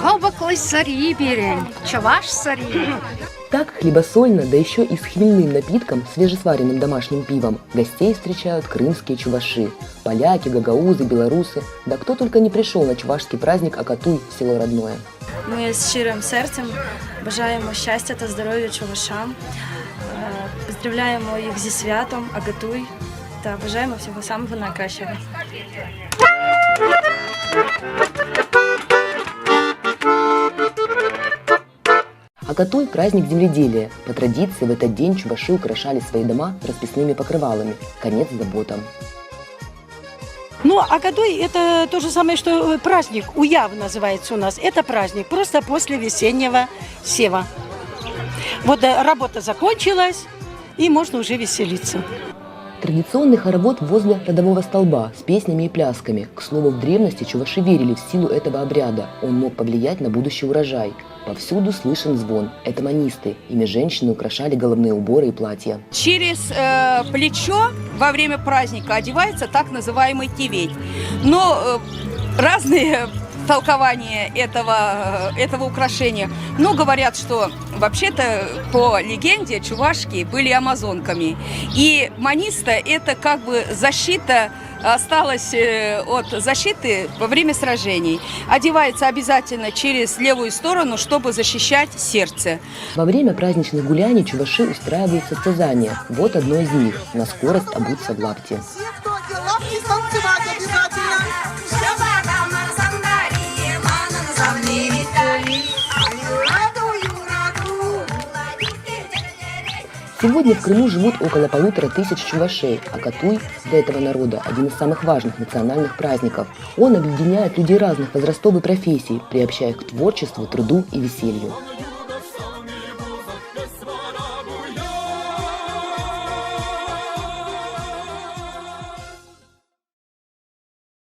Кобаклый сари берем, чаваш сари. Так хлебосольно, да еще и с хмельным напитком, свежесваренным домашним пивом, гостей встречают крымские чуваши. Поляки, гагаузы, белорусы, да кто только не пришел на чувашский праздник Акатуй в село родное. Ми з щирим серцем бажаємо щастя та здоров'я чувашам, поздравляємо їх зі святом Акатуй та бажаємо всього самого найкращого. Акатуй – праздник земледелия. По традиции в этот день чуваши украшали свои дома расписными покрывалами. Конец заботам. Ну, Акатуй – это то же самое, что праздник. Уяв называется у нас. Это праздник просто после весеннего сева. Вот работа закончилась, и можно уже веселиться. Традиционный хоровод возле родового столба с песнями и плясками. К слову, в древности чуваши верили в силу этого обряда. Он мог повлиять на будущий урожай. Повсюду слышен звон. Это манисты. Ими женщины украшали головные уборы и платья. Через плечо во время праздника одевается так называемый тивей. Но разные толкования этого украшения. Но говорят, что вообще-то по легенде чувашки были амазонками. И маниста – это как бы защита, осталась от защиты во время сражений. Одевается обязательно через левую сторону, чтобы защищать сердце. Во время праздничных гуляний чуваши устраивают состязания. Вот одно из них – на скорость обуться в лапти. Сегодня в Крыму живут около 1500 чувашей. Акатуй для этого народа один из самых важных национальных праздников. Он объединяет людей разных возрастов и профессий, приобщая их к творчеству, труду и веселью.